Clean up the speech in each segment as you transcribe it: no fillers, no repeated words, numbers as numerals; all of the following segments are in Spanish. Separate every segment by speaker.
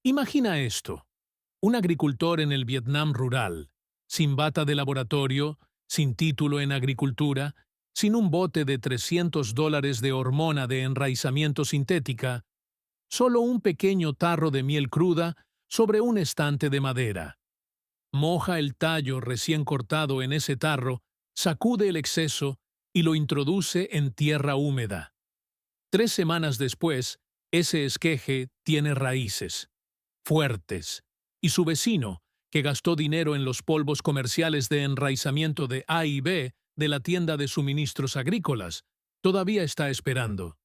Speaker 1: Imagina esto: un agricultor en el Vietnam rural, sin bata de laboratorio, sin título en agricultura, sin un bote de $300 de hormona de enraizamiento sintética, solo un pequeño tarro de miel cruda sobre un estante de madera. Moja el tallo recién cortado en ese tarro, sacude el exceso y lo introduce en tierra húmeda. 3 semanas después, ese esqueje tiene raíces fuertes, y su vecino, que gastó dinero en los polvos comerciales de enraizamiento de A y B de la tienda de suministros agrícolas, todavía está esperando.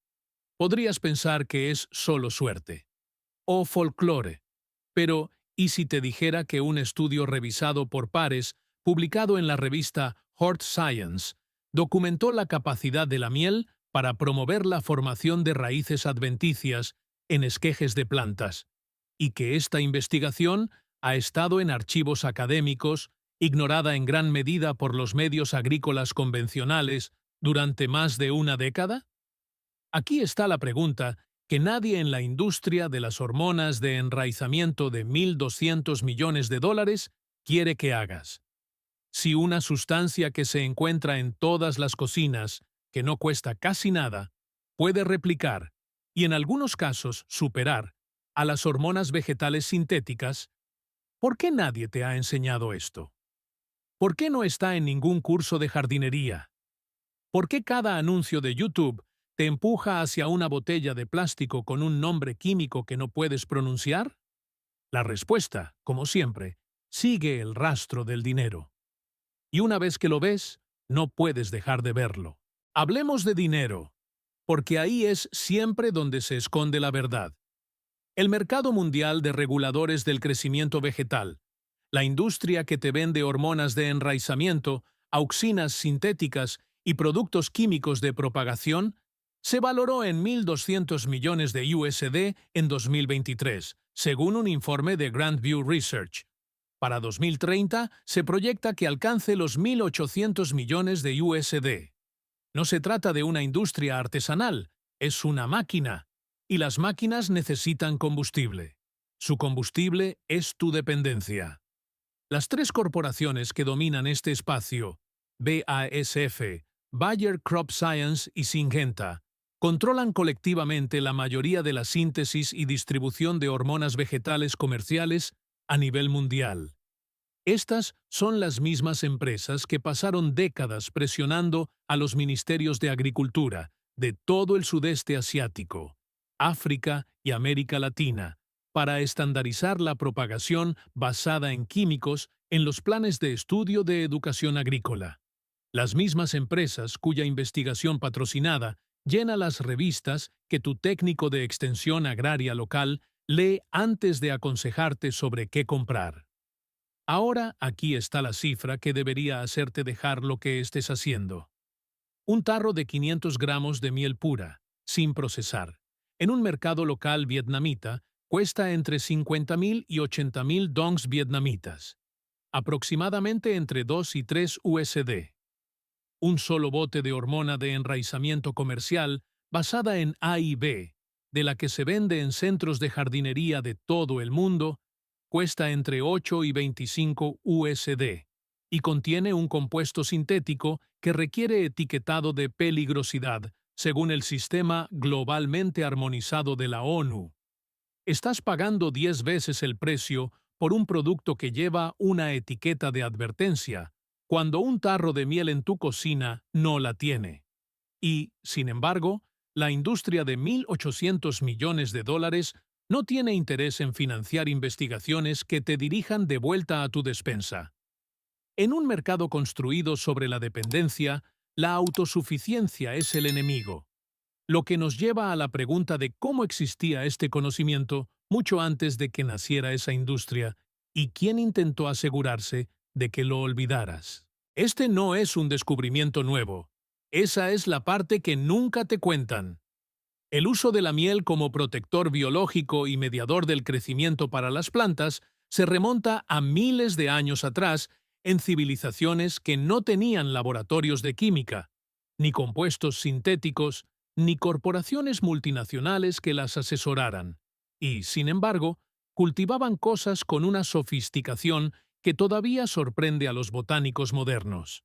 Speaker 1: Podrías pensar que es solo suerte o folclore, pero ¿y si te dijera que un estudio revisado por pares, publicado en la revista Hort Science, documentó la capacidad de la miel para promover la formación de raíces adventicias en esquejes de plantas, y que esta investigación ha estado en archivos académicos, ignorada en gran medida por los medios agrícolas convencionales durante más de una década? Aquí está la pregunta que nadie en la industria de las hormonas de enraizamiento de 1.200 millones de dólares quiere que hagas. Si una sustancia que se encuentra en todas las cocinas, que no cuesta casi nada, puede replicar, y en algunos casos superar, a las hormonas vegetales sintéticas, ¿por qué nadie te ha enseñado esto? ¿Por qué no está en ningún curso de jardinería? ¿Por qué cada anuncio de YouTube te empuja hacia una botella de plástico con un nombre químico que no puedes pronunciar? La respuesta, como siempre, sigue el rastro del dinero. Y una vez que lo ves, no puedes dejar de verlo. Hablemos de dinero, porque ahí es siempre donde se esconde la verdad. El mercado mundial de reguladores del crecimiento vegetal, la industria que te vende hormonas de enraizamiento, auxinas sintéticas y productos químicos de propagación, se valoró en 1.200 millones de USD en 2023, según un informe de Grandview Research. Para 2030 se proyecta que alcance los 1.800 millones de USD. No se trata de una industria artesanal, es una máquina, y las máquinas necesitan combustible. Su combustible es tu dependencia. Las tres corporaciones que dominan este espacio, BASF, Bayer Crop Science y Syngenta, controlan colectivamente la mayoría de la síntesis y distribución de hormonas vegetales comerciales a nivel mundial. Estas son las mismas empresas que pasaron décadas presionando a los ministerios de Agricultura de todo el sudeste asiático, África y América Latina, para estandarizar la propagación basada en químicos en los planes de estudio de educación agrícola. Las mismas empresas cuya investigación patrocinada llena las revistas que tu técnico de extensión agraria local lee antes de aconsejarte sobre qué comprar. Ahora aquí está la cifra que debería hacerte dejar lo que estés haciendo. Un tarro de 500 gramos de miel pura, sin procesar, en un mercado local vietnamita, cuesta entre 50.000 y 80.000 dongs vietnamitas, aproximadamente entre 2 y 3 USD. Un solo bote de hormona de enraizamiento comercial basada en A y B, de la que se vende en centros de jardinería de todo el mundo, cuesta entre 8 y 25 USD y contiene un compuesto sintético que requiere etiquetado de peligrosidad según el sistema globalmente armonizado de la ONU. Estás pagando 10 veces el precio por un producto que lleva una etiqueta de advertencia, cuando un tarro de miel en tu cocina no la tiene. Y, sin embargo, la industria de 1.800 millones de dólares no tiene interés en financiar investigaciones que te dirijan de vuelta a tu despensa. En un mercado construido sobre la dependencia, la autosuficiencia es el enemigo, lo que nos lleva a la pregunta de cómo existía este conocimiento mucho antes de que naciera esa industria y quién intentó asegurarse de que lo olvidaras. Este no es un descubrimiento nuevo. Esa es la parte que nunca te cuentan. El uso de la miel como protector biológico y mediador del crecimiento para las plantas se remonta a miles de años atrás en civilizaciones que no tenían laboratorios de química, ni compuestos sintéticos, ni corporaciones multinacionales que las asesoraran. Y, sin embargo, cultivaban cosas con una sofisticación que todavía sorprende a los botánicos modernos.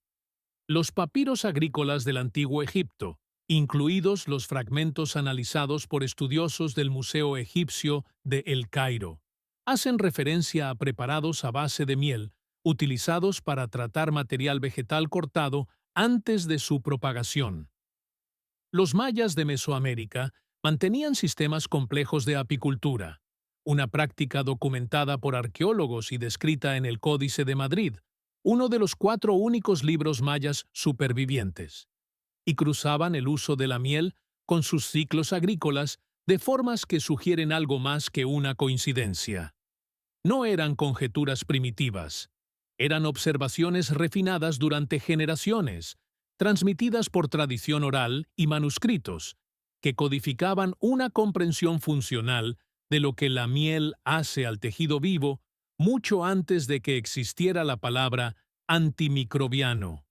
Speaker 1: Los papiros agrícolas del Antiguo Egipto, incluidos los fragmentos analizados por estudiosos del Museo Egipcio de El Cairo, hacen referencia a preparados a base de miel, utilizados para tratar material vegetal cortado antes de su propagación. Los mayas de Mesoamérica mantenían sistemas complejos de apicultura, una práctica documentada por arqueólogos y descrita en el Códice de Madrid, uno de los 4 únicos libros mayas supervivientes, y cruzaban el uso de la miel con sus ciclos agrícolas de formas que sugieren algo más que una coincidencia. No eran conjeturas primitivas, eran observaciones refinadas durante generaciones, transmitidas por tradición oral y manuscritos, que codificaban una comprensión funcional de lo que la miel hace al tejido vivo mucho antes de que existiera la palabra antimicrobiano.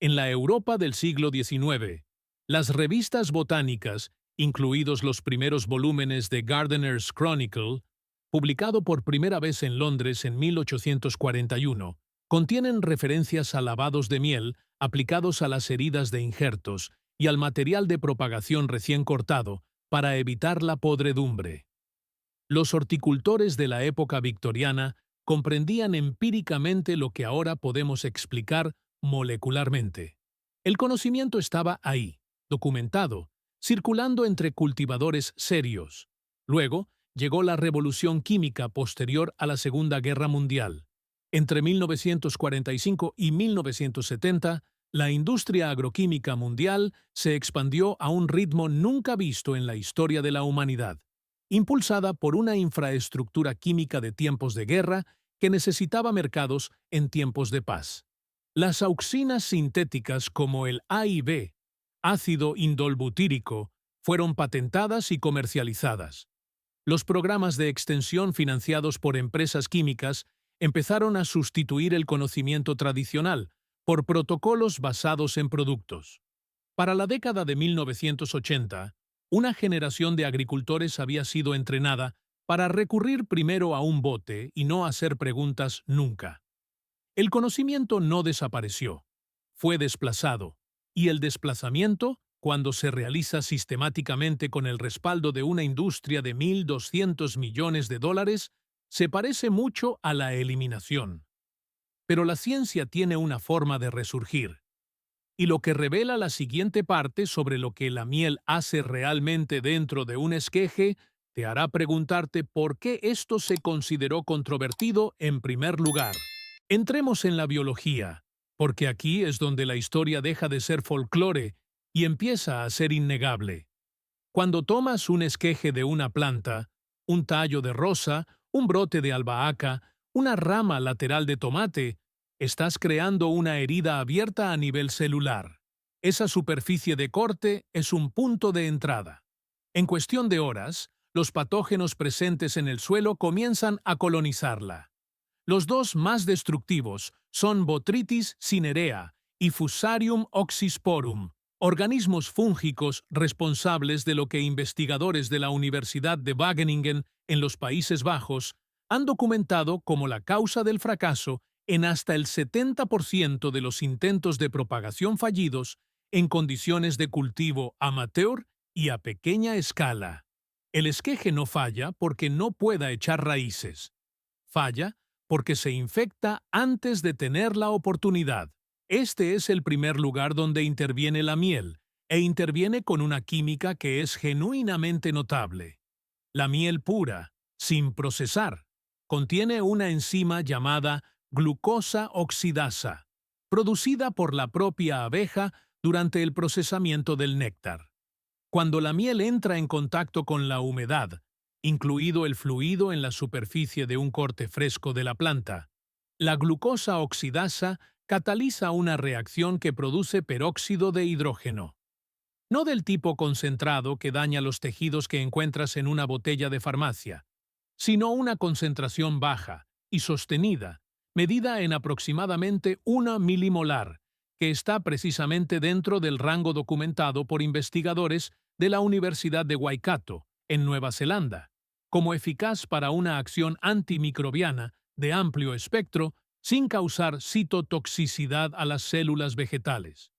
Speaker 1: En la Europa del siglo XIX, las revistas botánicas, incluidos los primeros volúmenes de Gardener's Chronicle, publicado por primera vez en Londres en 1841, contienen referencias a lavados de miel aplicados a las heridas de injertos y al material de propagación recién cortado para evitar la podredumbre. Los horticultores de la época victoriana comprendían empíricamente lo que ahora podemos explicar molecularmente. El conocimiento estaba ahí, documentado, circulando entre cultivadores serios. Luego, llegó la revolución química posterior a la Segunda Guerra Mundial. Entre 1945 y 1970, la industria agroquímica mundial se expandió a un ritmo nunca visto en la historia de la humanidad, impulsada por una infraestructura química de tiempos de guerra que necesitaba mercados en tiempos de paz. Las auxinas sintéticas como el AIB, ácido indolbutírico, fueron patentadas y comercializadas. Los programas de extensión financiados por empresas químicas empezaron a sustituir el conocimiento tradicional por protocolos basados en productos. Para la década de 1980, una generación de agricultores había sido entrenada para recurrir primero a un bote y no hacer preguntas nunca. El conocimiento no desapareció, fue desplazado, y el desplazamiento, cuando se realiza sistemáticamente con el respaldo de una industria de $1.200 millones, se parece mucho a la eliminación. Pero la ciencia tiene una forma de resurgir. Y lo que revela la siguiente parte sobre lo que la miel hace realmente dentro de un esqueje te hará preguntarte por qué esto se consideró controvertido en primer lugar. Entremos en la biología, porque aquí es donde la historia deja de ser folclore y empieza a ser innegable. Cuando tomas un esqueje de una planta, un tallo de rosa, un brote de albahaca, una rama lateral de tomate, estás creando una herida abierta a nivel celular. Esa superficie de corte es un punto de entrada. En cuestión de horas, los patógenos presentes en el suelo comienzan a colonizarla. Los dos más destructivos son Botrytis cinerea y Fusarium oxysporum, organismos fúngicos responsables de lo que investigadores de la Universidad de Wageningen en los Países Bajos han documentado como la causa del fracaso en hasta el 70% de los intentos de propagación fallidos en condiciones de cultivo amateur y a pequeña escala. El esqueje no falla porque no pueda echar raíces. Falla porque se infecta antes de tener la oportunidad. Este es el primer lugar donde interviene la miel, e interviene con una química que es genuinamente notable. La miel pura, sin procesar, contiene una enzima llamada glucosa oxidasa, producida por la propia abeja durante el procesamiento del néctar. Cuando la miel entra en contacto con la humedad, incluido el fluido en la superficie de un corte fresco de la planta, la glucosa oxidasa cataliza una reacción que produce peróxido de hidrógeno. No del tipo concentrado que daña los tejidos que encuentras en una botella de farmacia, sino una concentración baja y sostenida, medida en aproximadamente 1 milimolar, que está precisamente dentro del rango documentado por investigadores de la Universidad de Waikato, en Nueva Zelanda. como eficaz para una acción antimicrobiana de amplio espectro sin causar citotoxicidad a las células vegetales.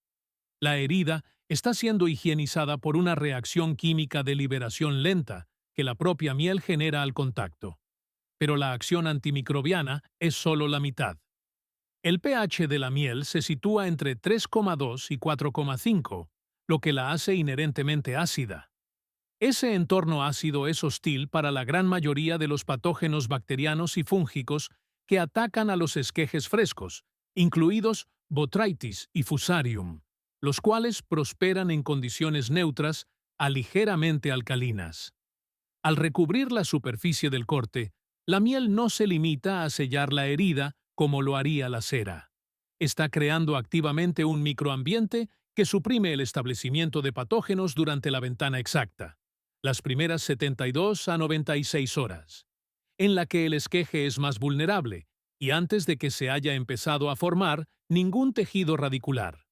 Speaker 1: La herida está siendo higienizada por una reacción química de liberación lenta que la propia miel genera al contacto. Pero la acción antimicrobiana es solo la mitad. El pH de la miel se sitúa entre 3,2 y 4,5, lo que la hace inherentemente ácida. Ese entorno ácido es hostil para la gran mayoría de los patógenos bacterianos y fúngicos que atacan a los esquejes frescos, incluidos Botrytis y Fusarium, los cuales prosperan en condiciones neutras a ligeramente alcalinas. Al recubrir la superficie del corte, la miel no se limita a sellar la herida como lo haría la cera. Está creando activamente un microambiente que suprime el establecimiento de patógenos durante la ventana exacta, las primeras 72 a 96 horas, en la que el esqueje es más vulnerable y antes de que se haya empezado a formar ningún tejido radicular.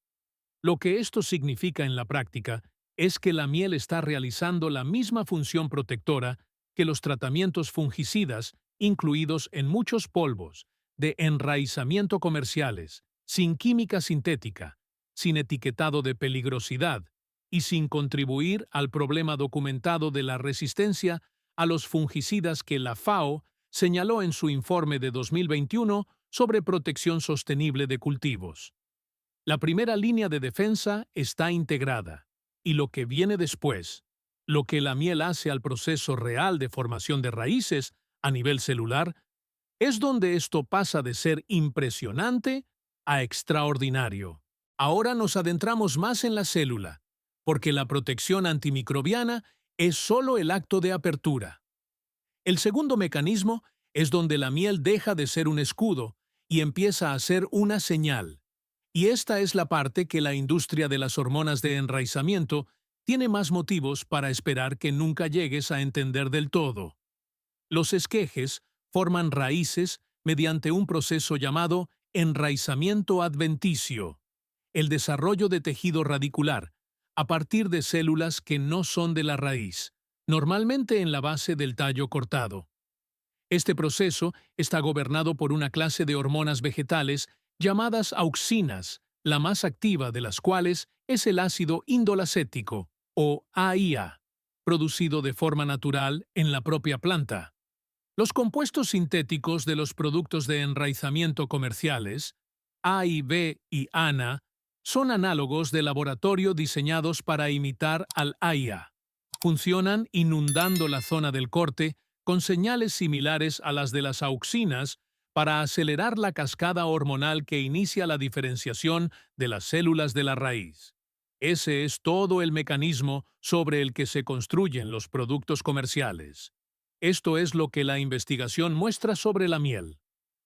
Speaker 1: Lo que esto significa en la práctica es que la miel está realizando la misma función protectora que los tratamientos fungicidas incluidos en muchos polvos de enraizamiento comerciales, sin química sintética, sin etiquetado de peligrosidad y sin contribuir al problema documentado de la resistencia a los fungicidas que la FAO señaló en su informe de 2021 sobre protección sostenible de cultivos. La primera línea de defensa está integrada, y lo que viene después, lo que la miel hace al proceso real de formación de raíces a nivel celular, es donde esto pasa de ser impresionante a extraordinario. Ahora nos adentramos más en la célula, porque la protección antimicrobiana es solo el acto de apertura. El segundo mecanismo es donde la miel deja de ser un escudo y empieza a ser una señal. Y esta es la parte que la industria de las hormonas de enraizamiento tiene más motivos para esperar que nunca llegues a entender del todo. Los esquejes forman raíces mediante un proceso llamado enraizamiento adventicio, el desarrollo de tejido radicular, a partir de células que no son de la raíz, normalmente en la base del tallo cortado. Este proceso está gobernado por una clase de hormonas vegetales llamadas auxinas, la más activa de las cuales es el ácido indolacético, o AIA, producido de forma natural en la propia planta. Los compuestos sintéticos de los productos de enraizamiento comerciales, AIB y ANA, son análogos de laboratorio diseñados para imitar al AIA. Funcionan inundando la zona del corte con señales similares a las de las auxinas para acelerar la cascada hormonal que inicia la diferenciación de las células de la raíz. Ese es todo el mecanismo sobre el que se construyen los productos comerciales. Esto es lo que la investigación muestra sobre la miel.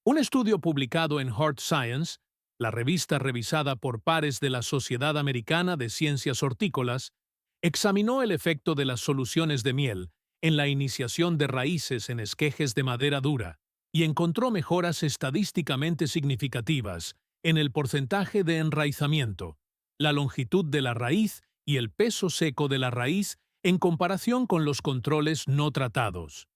Speaker 1: Un estudio publicado en Heart Science, la revista revisada por pares de la Sociedad Americana de Ciencias Hortícolas, examinó el efecto de las soluciones de miel en la iniciación de raíces en esquejes de madera dura y encontró mejoras estadísticamente significativas en el porcentaje de enraizamiento, la longitud de la raíz y el peso seco de la raíz en comparación con los controles no tratados.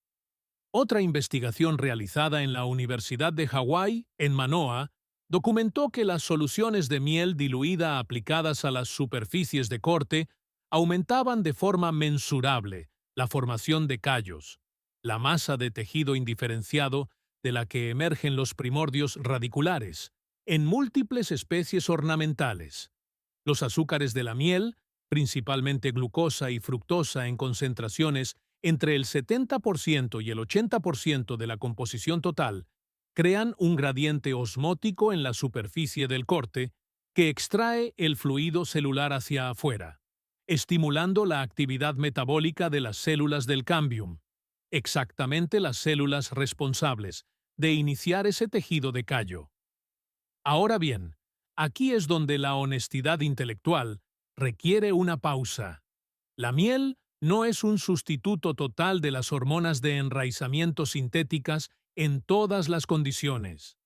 Speaker 1: Otra investigación realizada en la Universidad de Hawái, en Manoa, documentó que las soluciones de miel diluida aplicadas a las superficies de corte aumentaban de forma mensurable la formación de callos, la masa de tejido indiferenciado de la que emergen los primordios radiculares, en múltiples especies ornamentales. Los azúcares de la miel, principalmente glucosa y fructosa en concentraciones entre el 70% y el 80% de la composición total, crean un gradiente osmótico en la superficie del corte que extrae el fluido celular hacia afuera, estimulando la actividad metabólica de las células del cambium, exactamente las células responsables de iniciar ese tejido de callo. Ahora bien, aquí es donde la honestidad intelectual requiere una pausa. La miel no es un sustituto total de las hormonas de enraizamiento sintéticas en todas las condiciones.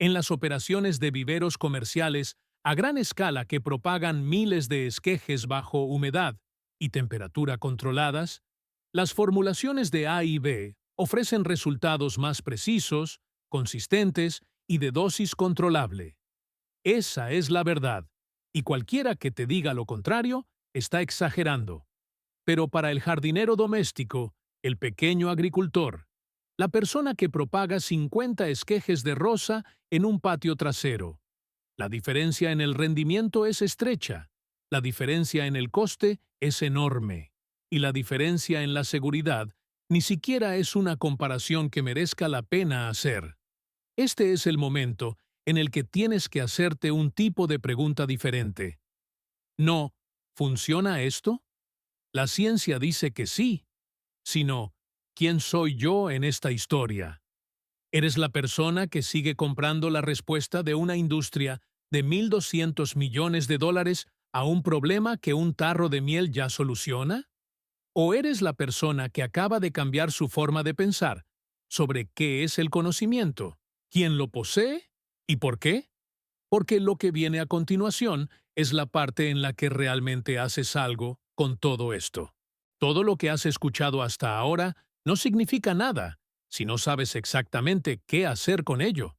Speaker 1: En las operaciones de viveros comerciales a gran escala que propagan miles de esquejes bajo humedad y temperatura controladas, Las formulaciones de A y B ofrecen resultados más precisos, consistentes y de dosis controlable. Esa es la verdad, y cualquiera que te diga lo contrario está exagerando. Pero para el jardinero doméstico, el pequeño agricultor, la persona que propaga 50 esquejes de rosa en un patio trasero, la diferencia en el rendimiento es estrecha, la diferencia en el coste es enorme, y la diferencia en la seguridad ni siquiera es una comparación que merezca la pena hacer. Este es el momento en el que tienes que hacerte un tipo de pregunta diferente. No, ¿funciona esto? La ciencia dice que sí, sino, ¿quién soy yo en esta historia? ¿Eres la persona que sigue comprando la respuesta de una industria de 1.200 millones de dólares a un problema que un tarro de miel ya soluciona? ¿O eres la persona que acaba de cambiar su forma de pensar sobre qué es el conocimiento, quién lo posee y por qué? Porque lo que viene a continuación es la parte en la que realmente haces algo con todo esto. Todo lo que has escuchado hasta ahora no significa nada si no sabes exactamente qué hacer con ello.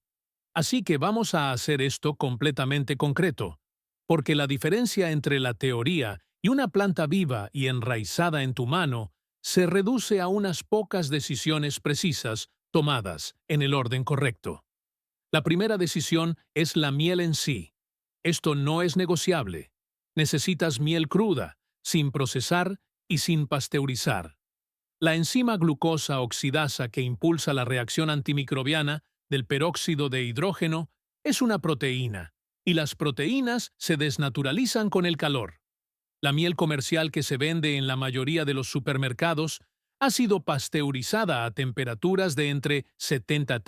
Speaker 1: Así que vamos a hacer esto completamente concreto, porque la diferencia entre la teoría y una planta viva y enraizada en tu mano se reduce a unas pocas decisiones precisas tomadas en el orden correcto. La primera decisión es la miel en sí. Esto no es negociable. Necesitas miel cruda, sin procesar y sin pasteurizar. La enzima glucosa oxidasa que impulsa la reacción antimicrobiana del peróxido de hidrógeno es una proteína, y las proteínas se desnaturalizan con el calor. La miel comercial que se vende en la mayoría de los supermercados ha sido pasteurizada a temperaturas de entre 70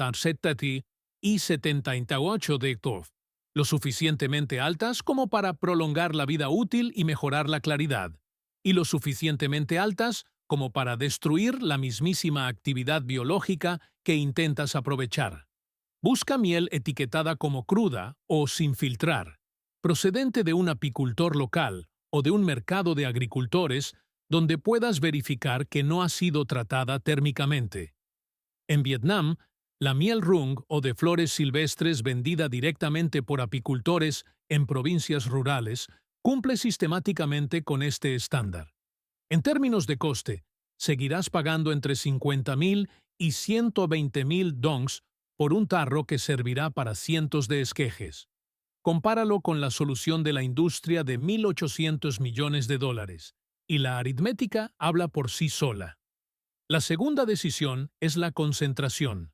Speaker 1: y 78 degrees, lo suficientemente altas como para prolongar la vida útil y mejorar la claridad, y lo suficientemente altas como para destruir la mismísima actividad biológica que intentas aprovechar. Busca miel etiquetada como cruda o sin filtrar, procedente de un apicultor local o de un mercado de agricultores donde puedas verificar que no ha sido tratada térmicamente. En Vietnam, la miel rung o de flores silvestres vendida directamente por apicultores en provincias rurales cumple sistemáticamente con este estándar. En términos de coste, seguirás pagando entre 50.000 y 120.000 dongs por un tarro que servirá para cientos de esquejes. Compáralo con la solución de la industria de 1.800 millones de dólares, y la aritmética habla por sí sola. La segunda decisión es la concentración.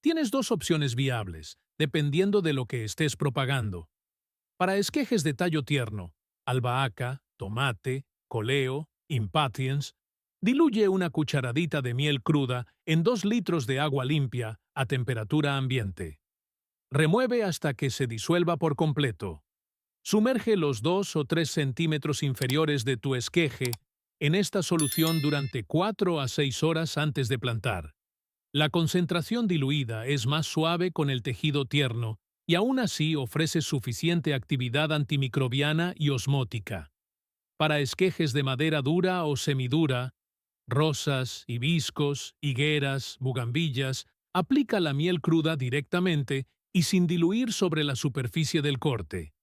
Speaker 1: Tienes dos opciones viables, dependiendo de lo que estés propagando. Para esquejes de tallo tierno, albahaca, tomate, coleo, impatiens, diluye una cucharadita de miel cruda en 2 litros de agua limpia a temperatura ambiente. Remueve hasta que se disuelva por completo. Sumerge los 2 o 3 centímetros inferiores de tu esqueje en esta solución durante 4 a 6 horas antes de plantar. La concentración diluida es más suave con el tejido tierno y aún así ofrece suficiente actividad antimicrobiana y osmótica. Para esquejes de madera dura o semidura, rosas, hibiscos, higueras, bugambillas, aplica la miel cruda directamente y sin diluir sobre la superficie del corte.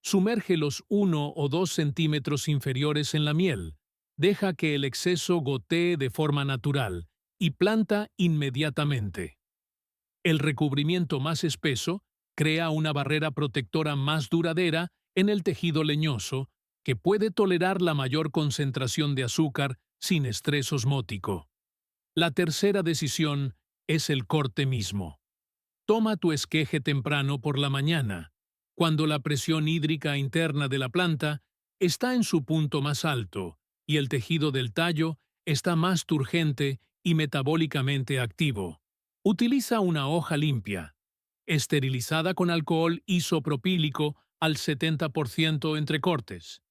Speaker 1: Sumerge los 1 o 2 centímetros inferiores en la miel. Deja que el exceso gotee de forma natural y planta inmediatamente. El recubrimiento más espeso crea una barrera protectora más duradera en el tejido leñoso que puede tolerar la mayor concentración de azúcar sin estrés osmótico. La tercera decisión es el corte mismo. Toma tu esqueje temprano por la mañana, cuando la presión hídrica interna de la planta está en su punto más alto y el tejido del tallo está más turgente y metabólicamente activo. Utiliza una hoja limpia, esterilizada con alcohol isopropílico al 70% entre cortes,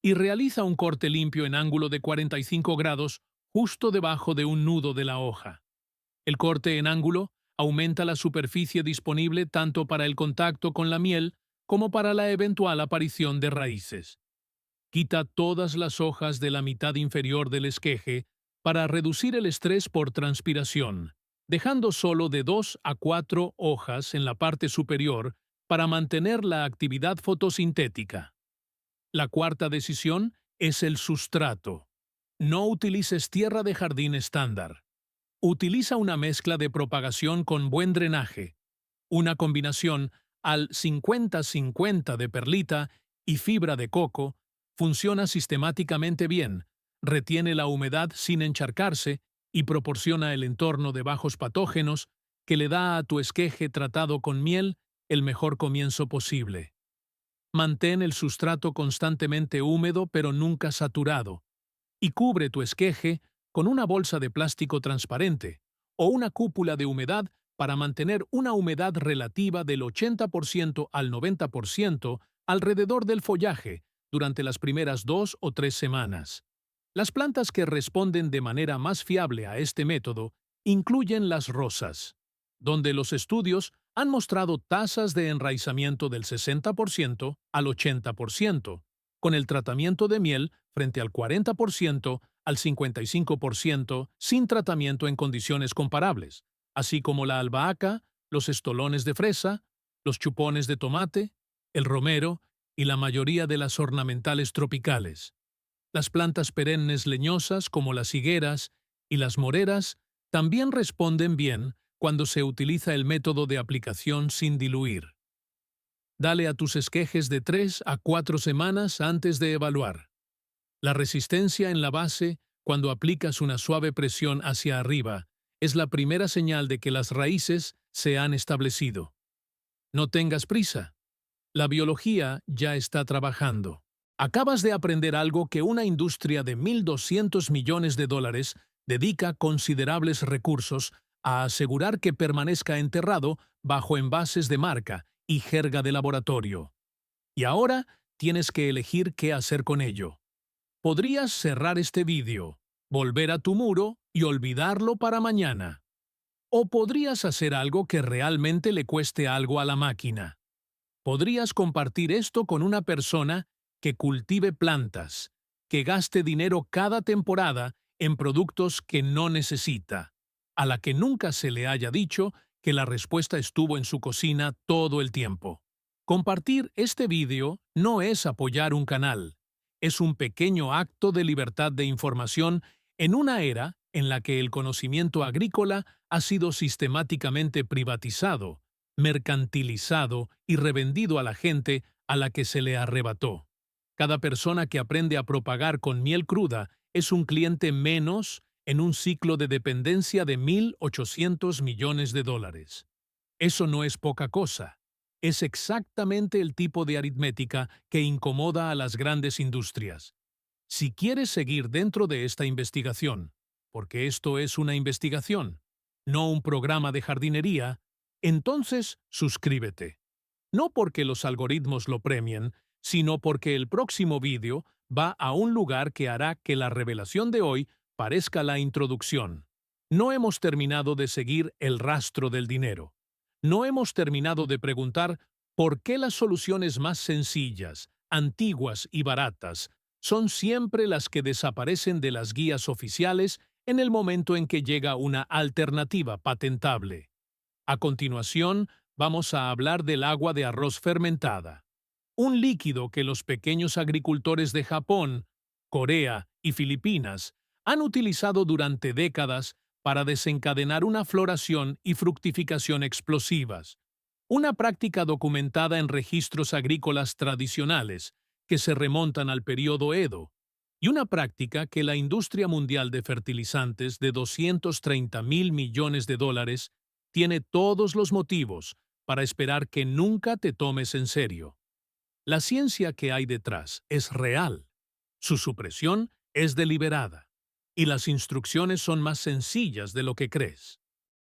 Speaker 1: y realiza un corte limpio en ángulo de 45 grados justo debajo de un nudo de la hoja. El corte en ángulo aumenta la superficie disponible tanto para el contacto con la miel como para la eventual aparición de raíces. Quita todas las hojas de la mitad inferior del esqueje para reducir el estrés por transpiración, dejando solo de 2 a 4 hojas en la parte superior para mantener la actividad fotosintética. La cuarta decisión es el sustrato. No utilices tierra de jardín estándar. Utiliza una mezcla de propagación con buen drenaje, una combinación al 50-50 de perlita y fibra de coco. Funciona sistemáticamente bien, retiene la humedad sin encharcarse y proporciona el entorno de bajos patógenos que le da a tu esqueje tratado con miel el mejor comienzo posible. Mantén el sustrato constantemente húmedo pero nunca saturado, y cubre tu esqueje con una bolsa de plástico transparente o una cúpula de humedad para mantener una humedad relativa del 80% al 90% alrededor del follaje durante las primeras 2 o 3 semanas. Las plantas que responden de manera más fiable a este método incluyen las rosas, donde los estudios han mostrado tasas de enraizamiento del 60% al 80%, con el tratamiento de miel frente al 40% al 55% sin tratamiento en condiciones comparables, así como la albahaca, los estolones de fresa, los chupones de tomate, el romero y la mayoría de las ornamentales tropicales. Las plantas perennes leñosas como las higueras y las moreras también responden bien cuando se utiliza el método de aplicación sin diluir. Dale a tus esquejes de 3 a 4 semanas antes de evaluar. La resistencia en la base, cuando aplicas una suave presión hacia arriba, es la primera señal de que las raíces se han establecido. No tengas prisa. La biología ya está trabajando. Acabas de aprender algo que una industria de $1.200 millones dedica considerables recursos a asegurar que permanezca enterrado bajo envases de marca y jerga de laboratorio. Y ahora tienes que elegir qué hacer con ello. Podrías cerrar este vídeo, volver a tu muro y olvidarlo para mañana. O podrías hacer algo que realmente le cueste algo a la máquina. Podrías compartir esto con una persona que cultive plantas, que gaste dinero cada temporada en productos que no necesita, a la que nunca se le haya dicho que la respuesta estuvo en su cocina todo el tiempo. Compartir este vídeo no es apoyar un canal, es un pequeño acto de libertad de información en una era en la que el conocimiento agrícola ha sido sistemáticamente privatizado, mercantilizado y revendido a la gente a la que se le arrebató. Cada persona que aprende a propagar con miel cruda es un cliente menos en un ciclo de dependencia de $1.800 millones. Eso no es poca cosa. Es exactamente el tipo de aritmética que incomoda a las grandes industrias. Si quieres seguir dentro de esta investigación, porque esto es una investigación, no un programa de jardinería, entonces suscríbete. No porque los algoritmos lo premien, sino porque el próximo vídeo va a un lugar que hará que la revelación de hoy parezca la introducción. No hemos terminado de seguir el rastro del dinero. No hemos terminado de preguntar por qué las soluciones más sencillas, antiguas y baratas son siempre las que desaparecen de las guías oficiales en el momento en que llega una alternativa patentable. A continuación, vamos a hablar del agua de arroz fermentada, un líquido que los pequeños agricultores de Japón, Corea y Filipinas han utilizado durante décadas para desencadenar una floración y fructificación explosivas, una práctica documentada en registros agrícolas tradicionales que se remontan al período Edo, y una práctica que la industria mundial de fertilizantes de $230.000 millones tiene todos los motivos para esperar que nunca te tomes en serio. La ciencia que hay detrás es real, su supresión es deliberada, y las instrucciones son más sencillas de lo que crees.